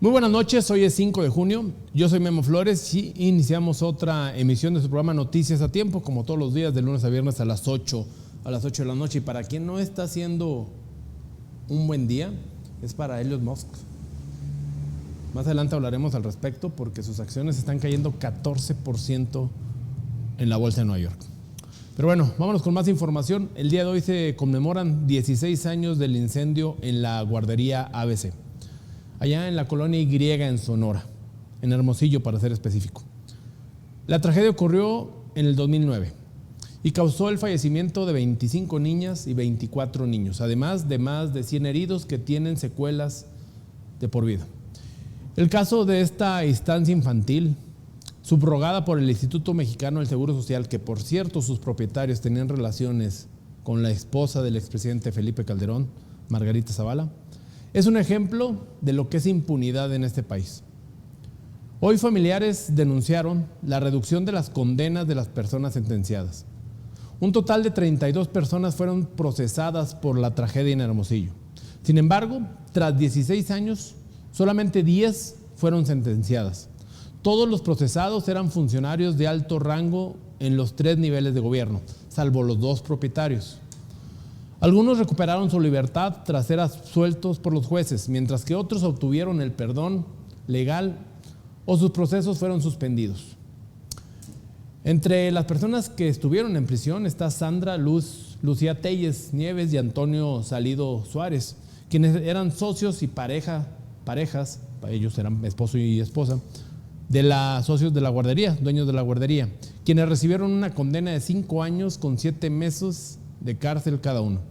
Muy buenas noches, hoy es 5 de junio, yo soy Memo Flores y iniciamos otra emisión de su programa Noticias a Tiempo, como todos los días de lunes a viernes a las 8 de la noche. Y para quien no está haciendo un buen día, es para Elon Musk. Más adelante hablaremos al respecto porque sus acciones están cayendo 14% en la bolsa de Nueva York. Pero bueno, vámonos con más información. El día de hoy se conmemoran 16 años del incendio en la guardería ABC, allá en la colonia Y en Sonora, en Hermosillo para ser específico. La tragedia ocurrió en el 2009 y causó el fallecimiento de 25 niñas y 24 niños, además de más de 100 heridos que tienen secuelas de por vida. El caso de esta instancia infantil, subrogada por el Instituto Mexicano del Seguro Social, que por cierto sus propietarios tenían relaciones con la esposa del expresidente Felipe Calderón, Margarita Zavala, es un ejemplo de lo que es impunidad en este país. Hoy familiares denunciaron la reducción de las condenas de las personas sentenciadas. Un total de 32 personas fueron procesadas por la tragedia en Hermosillo. Sin embargo, tras 16 años, solamente 10 fueron sentenciadas. Todos los procesados eran funcionarios de alto rango en los 3 niveles de gobierno, salvo los 2 propietarios. Algunos recuperaron su libertad tras ser absueltos por los jueces, mientras que otros obtuvieron el perdón legal o sus procesos fueron suspendidos. Entre las personas que estuvieron en prisión está Sandra Lucía Telles Nieves y Antonio Salido Suárez, quienes eran socios y parejas, ellos eran esposo y esposa, socios de la guardería, dueños de la guardería, quienes recibieron una condena de 5 años con 7 meses de cárcel cada uno.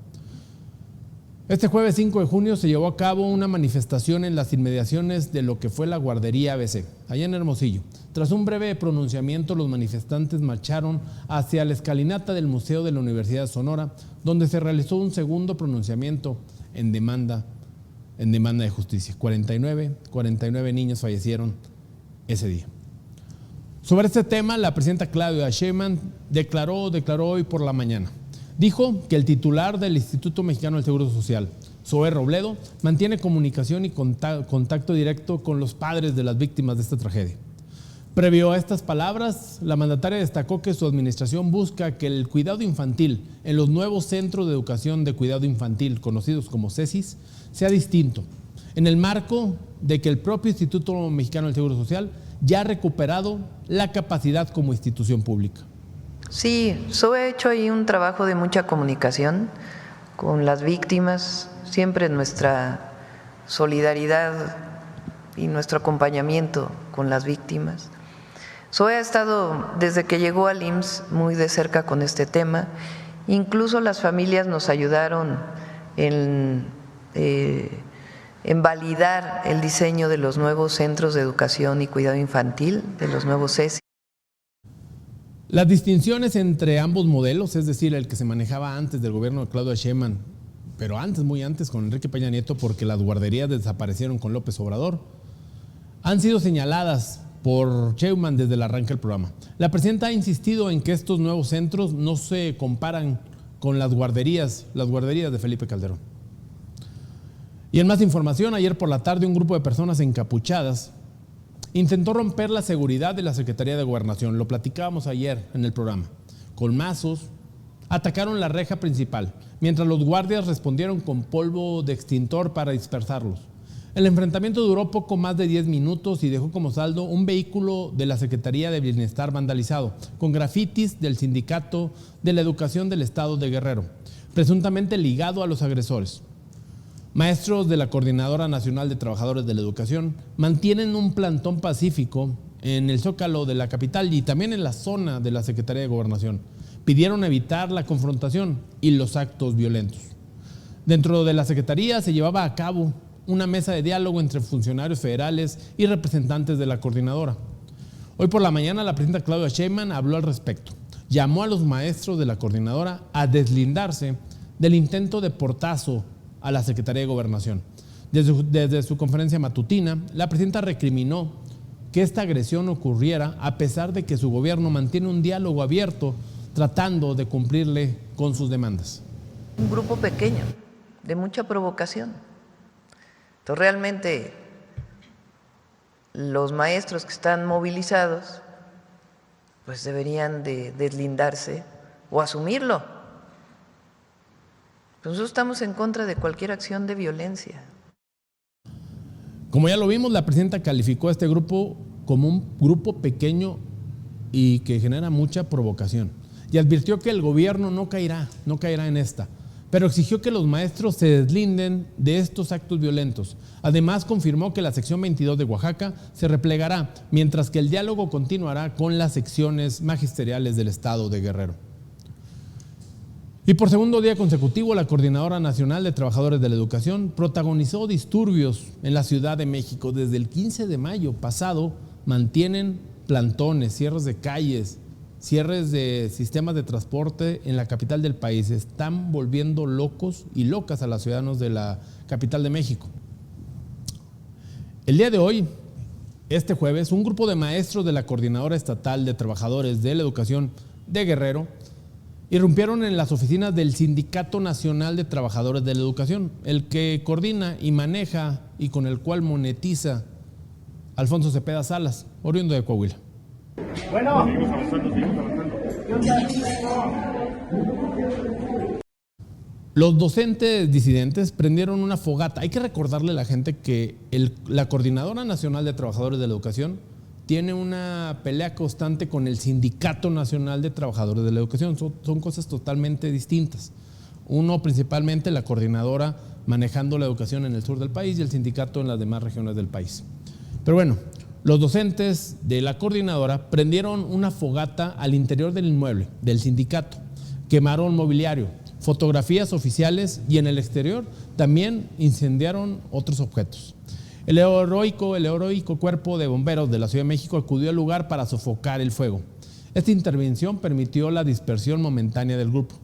Este jueves 5 de junio se llevó a cabo una manifestación en las inmediaciones de lo que fue la guardería ABC, allá en Hermosillo. Tras un breve pronunciamiento, los manifestantes marcharon hacia la escalinata del Museo de la Universidad de Sonora, donde se realizó un segundo pronunciamiento en demanda de justicia. 49 niños fallecieron ese día. Sobre este tema, la presidenta Claudia Sheinbaum declaró hoy por la mañana. Dijo que el titular del Instituto Mexicano del Seguro Social, Zoé Robledo, mantiene comunicación y contacto directo con los padres de las víctimas de esta tragedia. Previo a estas palabras, la mandataria destacó que su administración busca que el cuidado infantil en los nuevos centros de educación de cuidado infantil, conocidos como CECIS, sea distinto, en el marco de que el propio Instituto Mexicano del Seguro Social ya ha recuperado la capacidad como institución pública. Sí, Zoé ha hecho ahí un trabajo de mucha comunicación con las víctimas, siempre nuestra solidaridad y nuestro acompañamiento con las víctimas. Zoé ha estado desde que llegó al IMSS muy de cerca con este tema, incluso las familias nos ayudaron en validar el diseño de los nuevos centros de educación y cuidado infantil, de los nuevos CECI. Las distinciones entre ambos modelos, es decir, el que se manejaba antes del gobierno de Claudia Sheinbaum, pero muy antes con Enrique Peña Nieto, porque las guarderías desaparecieron con López Obrador, han sido señaladas por Sheinbaum desde el arranque del programa. La presidenta ha insistido en que estos nuevos centros no se comparan con las guarderías de Felipe Calderón. Y en más información, ayer por la tarde un grupo de personas encapuchadas intentó romper la seguridad de la Secretaría de Gobernación. Lo platicábamos ayer en el programa. Con mazos, atacaron la reja principal, mientras los guardias respondieron con polvo de extintor para dispersarlos. El enfrentamiento duró poco más de 10 minutos y dejó como saldo un vehículo de la Secretaría de Bienestar vandalizado, con grafitis del Sindicato de la Educación del Estado de Guerrero, presuntamente ligado a los agresores. Maestros de la Coordinadora Nacional de Trabajadores de la Educación mantienen un plantón pacífico en el Zócalo de la capital y también en la zona de la Secretaría de Gobernación. Pidieron evitar la confrontación y los actos violentos. Dentro de la Secretaría se llevaba a cabo una mesa de diálogo entre funcionarios federales y representantes de la coordinadora. Hoy por la mañana la presidenta Claudia Sheinbaum habló al respecto. Llamó a los maestros de la coordinadora a deslindarse del intento de portazo a la Secretaría de Gobernación. Desde su conferencia matutina, la presidenta recriminó que esta agresión ocurriera a pesar de que su gobierno mantiene un diálogo abierto tratando de cumplirle con sus demandas. Un grupo pequeño, de mucha provocación. Entonces realmente los maestros que están movilizados pues deberían de deslindarse o asumirlo. Nosotros estamos en contra de cualquier acción de violencia. Como ya lo vimos, la presidenta calificó a este grupo como un grupo pequeño y que genera mucha provocación. Y advirtió que el gobierno no caerá en esta, pero exigió que los maestros se deslinden de estos actos violentos. Además, confirmó que la sección 22 de Oaxaca se replegará, mientras que el diálogo continuará con las secciones magisteriales del estado de Guerrero. Y por segundo día consecutivo, la Coordinadora Nacional de Trabajadores de la Educación protagonizó disturbios en la Ciudad de México. Desde el 15 de mayo pasado mantienen plantones, cierres de calles, cierres de sistemas de transporte en la capital del país. Están volviendo locos y locas a los ciudadanos de la capital de México. El día de hoy, este jueves, un grupo de maestros de la Coordinadora Estatal de Trabajadores de la Educación de Guerrero irrumpieron en las oficinas del Sindicato Nacional de Trabajadores de la Educación, el que coordina y maneja y con el cual monetiza Alfonso Cepeda Salas, oriundo de Coahuila. Bueno. Seguimos avanzando. Los docentes disidentes prendieron una fogata. Hay que recordarle a la gente que la Coordinadora Nacional de Trabajadores de la Educación tiene una pelea constante con el Sindicato Nacional de Trabajadores de la Educación. Son cosas totalmente distintas. Uno, principalmente, la coordinadora manejando la educación en el sur del país y el sindicato en las demás regiones del país. Pero bueno, los docentes de la coordinadora prendieron una fogata al interior del inmueble del sindicato, quemaron mobiliario, fotografías oficiales y en el exterior también incendiaron otros objetos. El heroico Cuerpo de Bomberos de la Ciudad de México acudió al lugar para sofocar el fuego. Esta intervención permitió la dispersión momentánea del grupo.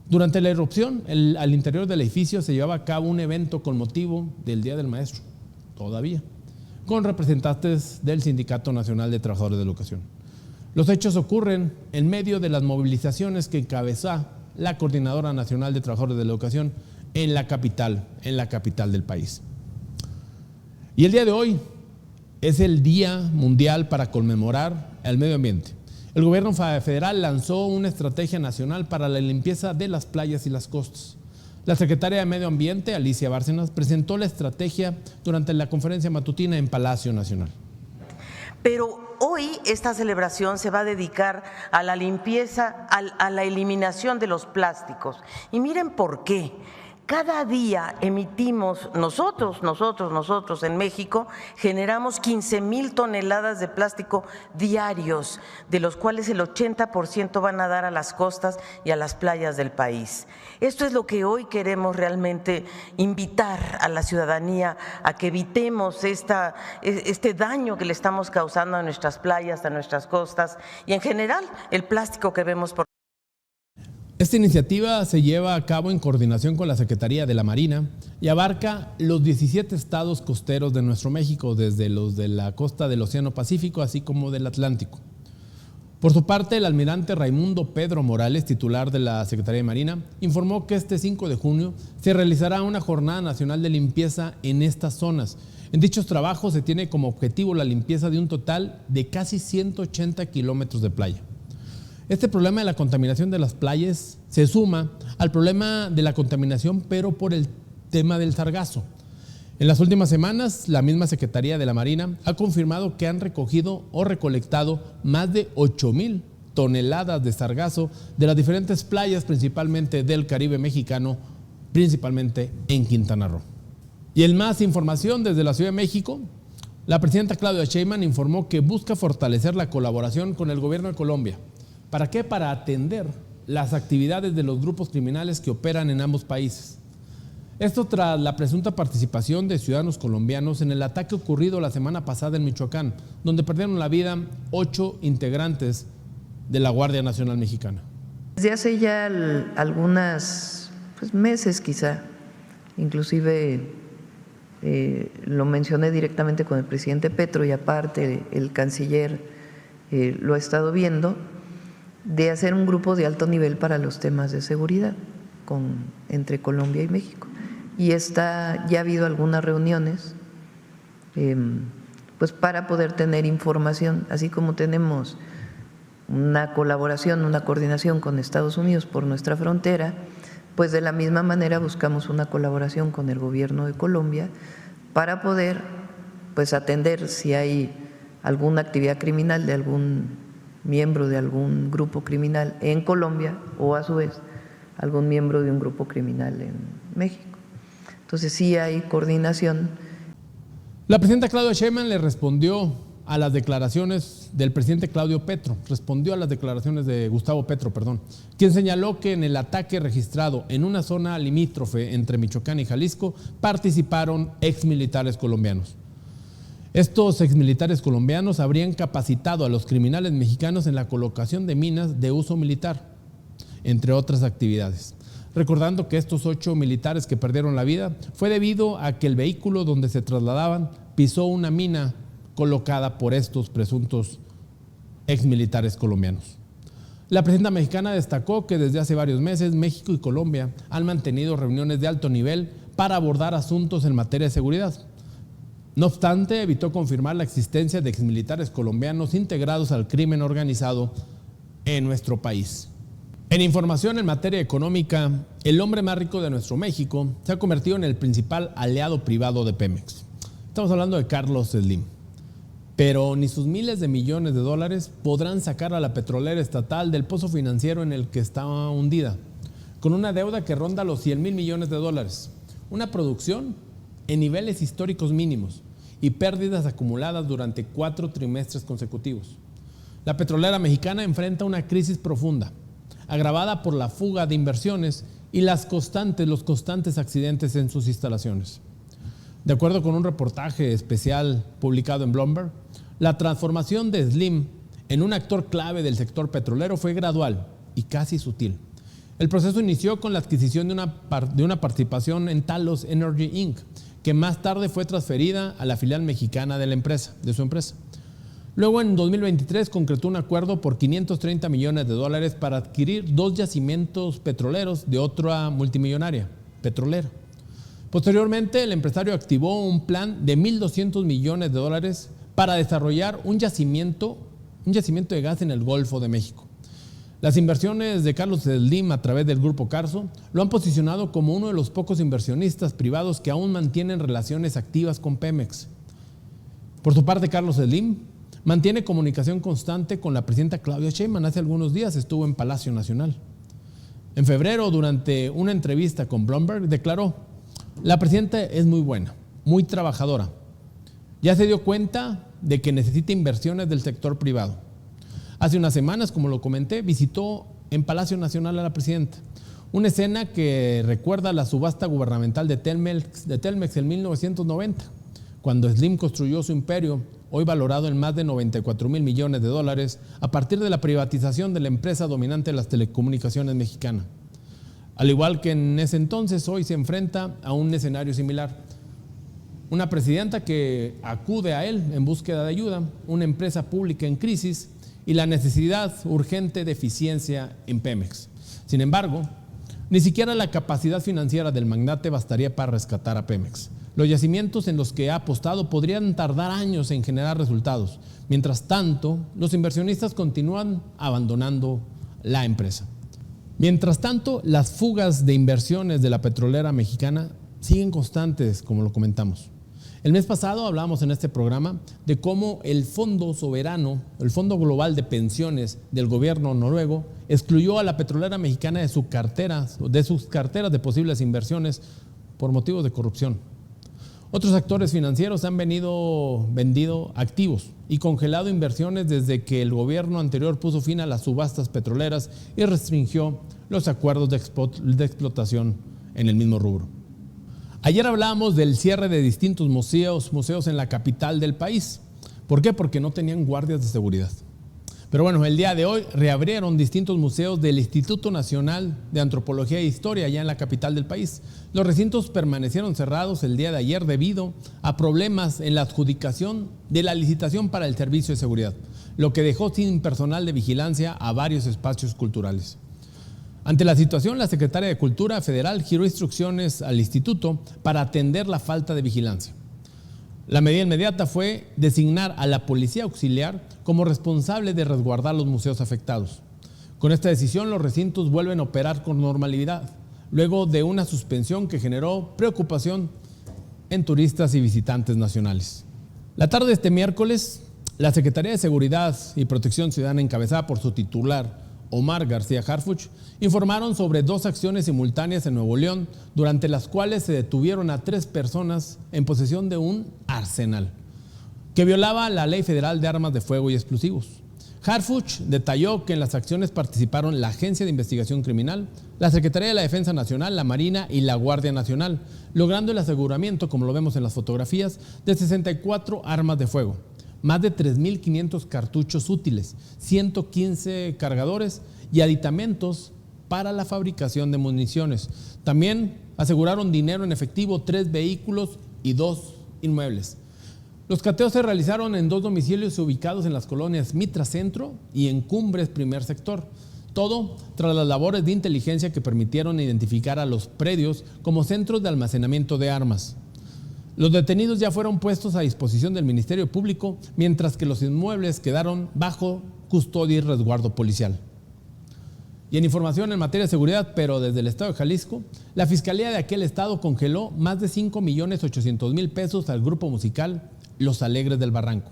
Durante la erupción, al interior del edificio se llevaba a cabo un evento con motivo del Día del Maestro, todavía, con representantes del Sindicato Nacional de Trabajadores de la Educación. Los hechos ocurren en medio de las movilizaciones que encabeza la Coordinadora Nacional de Trabajadores de la Educación en la capital del país. Y el día de hoy es el Día Mundial para conmemorar el medio ambiente. El gobierno federal lanzó una estrategia nacional para la limpieza de las playas y las costas. La secretaria de Medio Ambiente, Alicia Bárcenas, presentó la estrategia durante la conferencia matutina en Palacio Nacional. Pero hoy esta celebración se va a dedicar a la limpieza, a la eliminación de los plásticos. Y miren por qué. Cada día emitimos, nosotros en México, generamos 15,000 toneladas de plástico diarios, de los cuales el 80% van a dar a las costas y a las playas del país. Esto es lo que hoy queremos realmente invitar a la ciudadanía a que evitemos este daño que le estamos causando a nuestras playas, a nuestras costas y en general el plástico que vemos por. Esta iniciativa se lleva a cabo en coordinación con la Secretaría de la Marina y abarca los 17 estados costeros de nuestro México, desde los de la costa del Océano Pacífico, así como del Atlántico. Por su parte, el almirante Raimundo Pedro Morales, titular de la Secretaría de Marina, informó que este 5 de junio se realizará una jornada nacional de limpieza en estas zonas. En dichos trabajos se tiene como objetivo la limpieza de un total de casi 180 kilómetros de playa. Este problema de la contaminación de las playas se suma al problema de la contaminación, pero por el tema del sargazo. En las últimas semanas, la misma Secretaría de la Marina ha confirmado que han recogido o recolectado más de 8,000 toneladas de sargazo de las diferentes playas, principalmente del Caribe mexicano, principalmente en Quintana Roo. Y en más información desde la Ciudad de México, la presidenta Claudia Sheinbaum informó que busca fortalecer la colaboración con el gobierno de Colombia. ¿Para qué? Para atender las actividades de los grupos criminales que operan en ambos países. Esto tras la presunta participación de ciudadanos colombianos en el ataque ocurrido la semana pasada en Michoacán, donde perdieron la vida 8 integrantes de la Guardia Nacional Mexicana. Desde hace ya algunos meses quizá, inclusive lo mencioné directamente con el presidente Petro y aparte el canciller lo ha estado viendo, de hacer un grupo de alto nivel para los temas de seguridad entre Colombia y México. Y ya ha habido algunas reuniones pues para poder tener información, así como tenemos una colaboración, una coordinación con Estados Unidos por nuestra frontera, pues de la misma manera buscamos una colaboración con el gobierno de Colombia para poder pues atender si hay alguna actividad criminal de algún miembro de algún grupo criminal en Colombia o a su vez algún miembro de un grupo criminal en México. Entonces sí hay coordinación. La presidenta Claudia Sheinbaum le respondió a las declaraciones del presidente Claudio Petro, respondió a las declaraciones de Gustavo Petro, quien señaló que en el ataque registrado en una zona limítrofe entre Michoacán y Jalisco participaron exmilitares colombianos. Estos exmilitares colombianos habrían capacitado a los criminales mexicanos en la colocación de minas de uso militar, entre otras actividades. Recordando que estos 8 militares que perdieron la vida fue debido a que el vehículo donde se trasladaban pisó una mina colocada por estos presuntos exmilitares colombianos. La presidenta mexicana destacó que desde hace varios meses México y Colombia han mantenido reuniones de alto nivel para abordar asuntos en materia de seguridad. No obstante, evitó confirmar la existencia de exmilitares colombianos integrados al crimen organizado en nuestro país. En información en materia económica, el hombre más rico de nuestro México se ha convertido en el principal aliado privado de Pemex. Estamos hablando de Carlos Slim. Pero ni sus miles de millones de dólares podrán sacar a la petrolera estatal del pozo financiero en el que está hundida, con una deuda que ronda los 100,000 millones de dólares, una producción en niveles históricos mínimos y pérdidas acumuladas durante 4 trimestres consecutivos. La petrolera mexicana enfrenta una crisis profunda, agravada por la fuga de inversiones y los constantes accidentes en sus instalaciones. De acuerdo con un reportaje especial publicado en Bloomberg, la transformación de Slim en un actor clave del sector petrolero fue gradual y casi sutil. El proceso inició con la adquisición de una participación en Talos Energy Inc., que más tarde fue transferida a la filial mexicana de su empresa. Luego, en 2023, concretó un acuerdo por 530 millones de dólares para adquirir 2 yacimientos petroleros de otra multimillonaria petrolera. Posteriormente, el empresario activó un plan de 1.200 millones de dólares para desarrollar un yacimiento de gas en el Golfo de México. Las inversiones de Carlos Slim a través del Grupo Carso lo han posicionado como uno de los pocos inversionistas privados que aún mantienen relaciones activas con Pemex. Por su parte, Carlos Slim mantiene comunicación constante con la presidenta Claudia Sheinbaum. Hace algunos días estuvo en Palacio Nacional. En febrero, durante una entrevista con Bloomberg, declaró: la presidenta es muy buena, muy trabajadora. Ya se dio cuenta de que necesita inversiones del sector privado. Hace unas semanas, como lo comenté, visitó en Palacio Nacional a la presidenta. Una escena que recuerda la subasta gubernamental de Telmex en 1990, cuando Slim construyó su imperio, hoy valorado en más de 94,000 millones de dólares, a partir de la privatización de la empresa dominante de las telecomunicaciones mexicana. Al igual que en ese entonces, hoy se enfrenta a un escenario similar. Una presidenta que acude a él en búsqueda de ayuda, una empresa pública en crisis y la necesidad urgente de eficiencia en Pemex. Sin embargo, ni siquiera la capacidad financiera del magnate bastaría para rescatar a Pemex. Los yacimientos en los que ha apostado podrían tardar años en generar resultados. Mientras tanto, los inversionistas continúan abandonando la empresa. Mientras tanto, las fugas de inversiones de la petrolera mexicana siguen constantes, como lo comentamos. El mes pasado hablábamos en este programa de cómo el Fondo Soberano, el Fondo Global de Pensiones del gobierno noruego, excluyó a la petrolera mexicana de sus carteras de posibles inversiones por motivos de corrupción. Otros actores financieros han vendido activos y congelado inversiones desde que el gobierno anterior puso fin a las subastas petroleras y restringió los acuerdos de explotación en el mismo rubro. Ayer hablábamos del cierre de distintos museos en la capital del país. ¿Por qué? Porque no tenían guardias de seguridad. Pero bueno, el día de hoy reabrieron distintos museos del Instituto Nacional de Antropología e Historia allá en la capital del país. Los recintos permanecieron cerrados el día de ayer debido a problemas en la adjudicación de la licitación para el servicio de seguridad, lo que dejó sin personal de vigilancia a varios espacios culturales. Ante la situación, la secretaria de Cultura Federal giró instrucciones al instituto para atender la falta de vigilancia. La medida inmediata fue designar a la policía auxiliar como responsable de resguardar los museos afectados. Con esta decisión, los recintos vuelven a operar con normalidad, luego de una suspensión que generó preocupación en turistas y visitantes nacionales. La tarde de este miércoles, la Secretaría de Seguridad y Protección Ciudadana, encabezada por su titular, Omar García Harfuch, informaron sobre 2 acciones simultáneas en Nuevo León, durante las cuales se detuvieron a 3 personas en posesión de un arsenal que violaba la Ley Federal de Armas de Fuego y Explosivos. Harfuch detalló que en las acciones participaron la Agencia de Investigación Criminal, la Secretaría de la Defensa Nacional, la Marina y la Guardia Nacional, logrando el aseguramiento, como lo vemos en las fotografías, de 64 armas de fuego, más de 3.500 cartuchos útiles, 115 cargadores y aditamentos para la fabricación de municiones. También aseguraron dinero en efectivo, 3 vehículos y 2 inmuebles. Los cateos se realizaron en 2 domicilios ubicados en las colonias Mitra Centro y en Cumbres Primer Sector. Todo tras las labores de inteligencia que permitieron identificar a los predios como centros de almacenamiento de armas. Los detenidos ya fueron puestos a disposición del Ministerio Público, mientras que los inmuebles quedaron bajo custodia y resguardo policial. Y en información en materia de seguridad, pero desde el estado de Jalisco, la Fiscalía de aquel estado congeló más de 5.800.000 pesos al grupo musical Los Alegres del Barranco.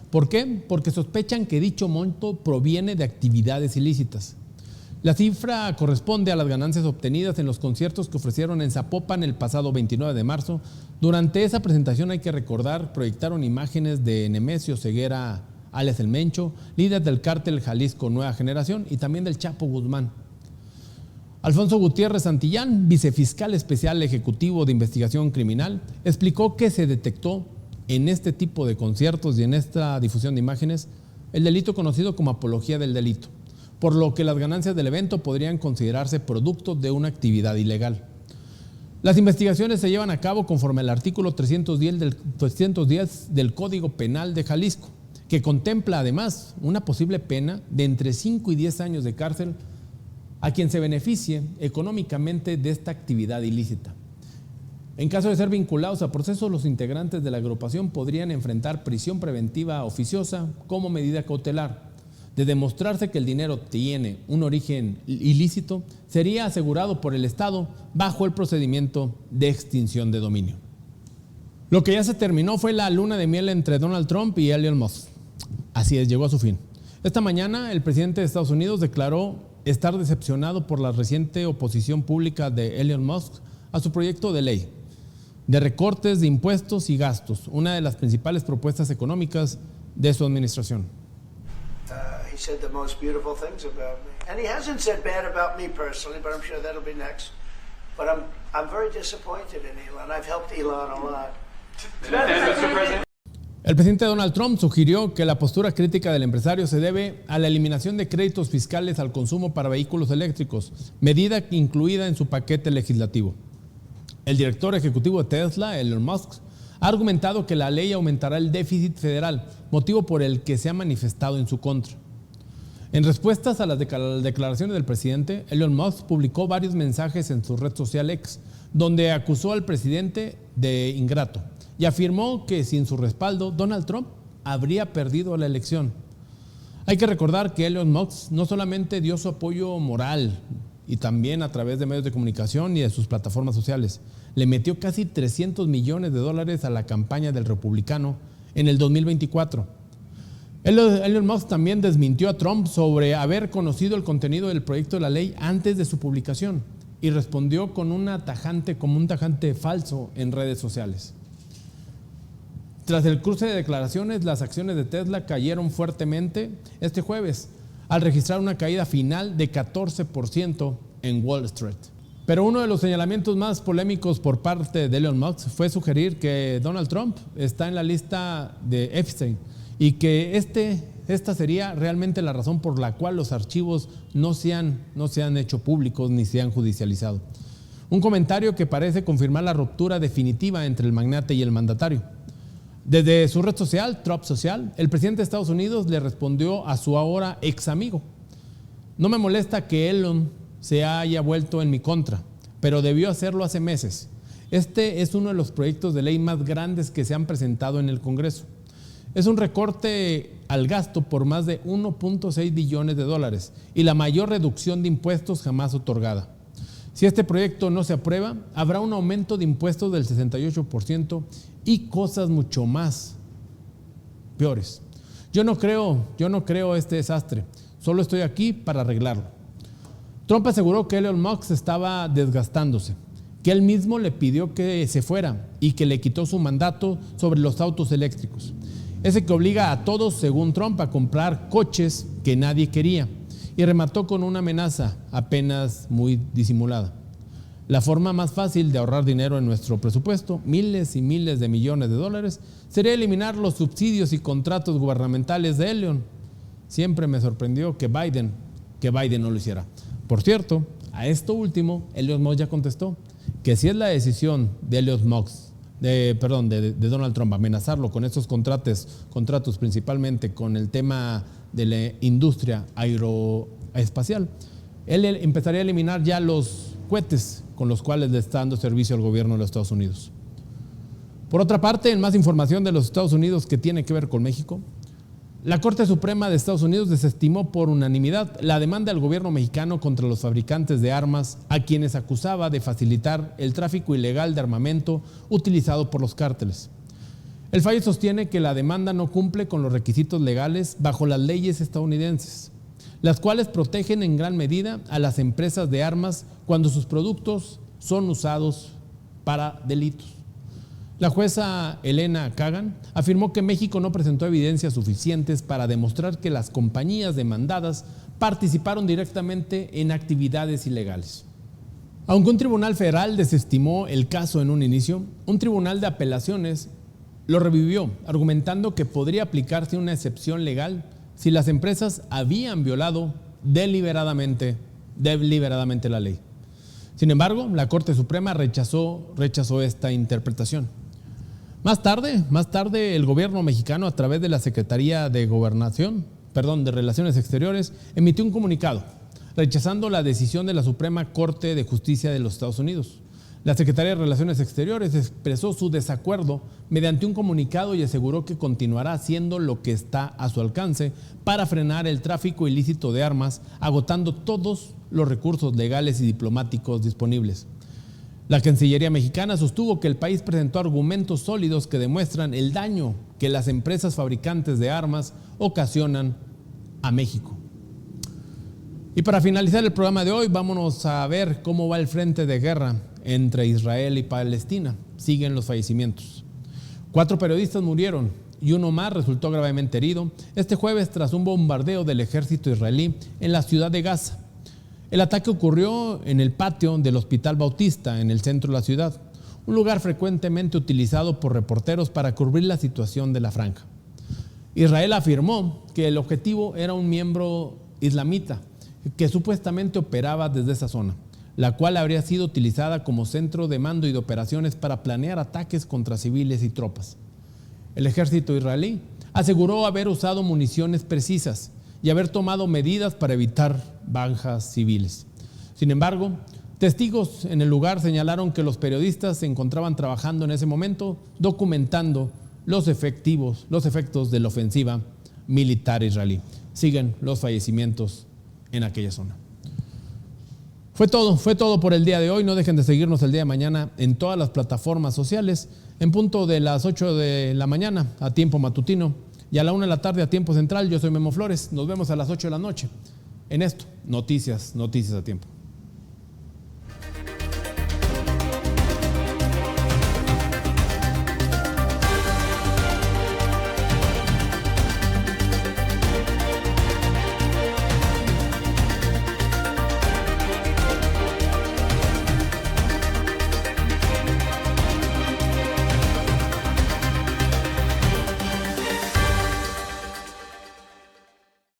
¿Por qué? Porque sospechan que dicho monto proviene de actividades ilícitas. La cifra corresponde a las ganancias obtenidas en los conciertos que ofrecieron en Zapopan el pasado 29 de marzo. Durante esa presentación, hay que recordar, proyectaron imágenes de Nemesio Ceguera, alias El Mencho, líder del cártel Jalisco Nueva Generación, y también del Chapo Guzmán. Alfonso Gutiérrez Santillán, vicefiscal especial ejecutivo de investigación criminal, explicó que se detectó en este tipo de conciertos y en esta difusión de imágenes el delito conocido como apología del delito, por lo que las ganancias del evento podrían considerarse producto de una actividad ilegal. Las investigaciones se llevan a cabo conforme al artículo 310 del Código Penal de Jalisco, que contempla además una posible pena de entre 5 y 10 años de cárcel a quien se beneficie económicamente de esta actividad ilícita. En caso de ser vinculados a procesos, los integrantes de la agrupación podrían enfrentar prisión preventiva oficiosa como medida cautelar. De demostrarse que el dinero tiene un origen ilícito, sería asegurado por el Estado bajo el procedimiento de extinción de dominio. Lo que ya se terminó fue la luna de miel entre Donald Trump y Elon Musk. Así es, llegó a su fin. Esta mañana el presidente de Estados Unidos declaró estar decepcionado por la reciente oposición pública de Elon Musk a su proyecto de ley de recortes de impuestos y gastos, una de las principales propuestas económicas de su administración. He said the most beautiful things about me. And he hasn't said bad about me personally, but I'm sure that'll be next. But I'm very disappointed in Elon. I've helped Elon a lot. El presidente Donald Trump sugirió que la postura crítica del empresario se debe a la eliminación de créditos fiscales al consumo para vehículos eléctricos, medida incluida en su paquete legislativo. El director ejecutivo de Tesla, Elon Musk, ha argumentado que la ley aumentará el déficit federal, motivo por el que se ha manifestado en su contra. En respuestas a las declaraciones del presidente, Elon Musk publicó varios mensajes en su red social X, donde acusó al presidente de ingrato y afirmó que sin su respaldo, Donald Trump habría perdido la elección. Hay que recordar que Elon Musk no solamente dio su apoyo moral y también a través de medios de comunicación y de sus plataformas sociales, le metió casi $300 millones a la campaña del republicano en el 2024. Elon Musk también desmintió a Trump sobre haber conocido el contenido del proyecto de la ley antes de su publicación y respondió con un tajante falso en redes sociales. Tras el cruce de declaraciones, las acciones de Tesla cayeron fuertemente este jueves, al registrar una caída final de 14% en Wall Street. Pero uno de los señalamientos más polémicos por parte de Elon Musk fue sugerir que Donald Trump está en la lista de Epstein y que esta sería realmente la razón por la cual los archivos no se han hecho públicos ni se han judicializado. Un comentario que parece confirmar la ruptura definitiva entre el magnate y el mandatario. Desde su red social, Truth Social, el presidente de Estados Unidos le respondió a su ahora ex amigo: no me molesta que Elon se haya vuelto en mi contra, pero debió hacerlo hace meses. Este es uno de los proyectos de ley más grandes que se han presentado en el Congreso. Es un recorte al gasto por más de 1.6 billones de dólares y la mayor reducción de impuestos jamás otorgada. Si este proyecto no se aprueba, habrá un aumento de impuestos del 68% y cosas mucho más peores. Yo no creo este desastre, solo estoy aquí para arreglarlo. Trump aseguró que Elon Musk estaba desgastándose, que él mismo le pidió que se fuera y que le quitó su mandato sobre los autos eléctricos. Ese que obliga a todos, según Trump, a comprar coches que nadie quería, y remató con una amenaza apenas muy disimulada. La forma más fácil de ahorrar dinero en nuestro presupuesto, miles y miles de millones de dólares, sería eliminar los subsidios y contratos gubernamentales de Elon. Siempre me sorprendió que Biden no lo hiciera. Por cierto, a esto último, Elon Musk ya contestó que si es la decisión de de Donald Trump amenazarlo con estos contratos principalmente con el tema de la industria aeroespacial, él empezaría a eliminar ya los cohetes con los cuales le está dando servicio al gobierno de los Estados Unidos. Por otra parte, en más información de los Estados Unidos que tiene que ver con México, la Corte Suprema de Estados Unidos desestimó por unanimidad la demanda del gobierno mexicano contra los fabricantes de armas, a quienes acusaba de facilitar el tráfico ilegal de armamento utilizado por los cárteles. El fallo sostiene que la demanda no cumple con los requisitos legales bajo las leyes estadounidenses, las cuales protegen en gran medida a las empresas de armas cuando sus productos son usados para delitos. La jueza Elena Kagan afirmó que México no presentó evidencias suficientes para demostrar que las compañías demandadas participaron directamente en actividades ilegales. Aunque un tribunal federal desestimó el caso en un inicio, un tribunal de apelaciones lo revivió, argumentando que podría aplicarse una excepción legal si las empresas habían violado deliberadamente la ley. Sin embargo, la Corte Suprema rechazó esta interpretación. Más tarde, el gobierno mexicano, a través de la Secretaría de Relaciones Exteriores, emitió un comunicado rechazando la decisión de la Suprema Corte de Justicia de los Estados Unidos. La Secretaría de Relaciones Exteriores expresó su desacuerdo mediante un comunicado y aseguró que continuará haciendo lo que está a su alcance para frenar el tráfico ilícito de armas, agotando todos los recursos legales y diplomáticos disponibles. La Cancillería mexicana sostuvo que el país presentó argumentos sólidos que demuestran el daño que las empresas fabricantes de armas ocasionan a México. Y para finalizar el programa de hoy, vámonos a ver cómo va el frente de guerra entre Israel y Palestina. Siguen los fallecimientos. 4 periodistas murieron y uno más resultó gravemente herido este jueves tras un bombardeo del ejército israelí en la ciudad de Gaza. El ataque ocurrió en el patio del Hospital Bautista, en el centro de la ciudad, un lugar frecuentemente utilizado por reporteros para cubrir la situación de la franja. Israel afirmó que el objetivo era un miembro islamita que supuestamente operaba desde esa zona, la cual habría sido utilizada como centro de mando y de operaciones para planear ataques contra civiles y tropas. El ejército israelí aseguró haber usado municiones precisas y haber tomado medidas para evitar bajas civiles. Sin embargo, testigos en el lugar señalaron que los periodistas se encontraban trabajando en ese momento documentando los efectos de la ofensiva militar israelí. Siguen los fallecimientos en aquella zona. Fue todo por el día de hoy. No dejen de seguirnos el día de mañana en todas las plataformas sociales, en punto de las 8 de la mañana a tiempo matutino y a la 1 de la tarde a tiempo central. Yo soy Memo Flores. Nos vemos a las 8 de la noche en esto, Noticias a Tiempo.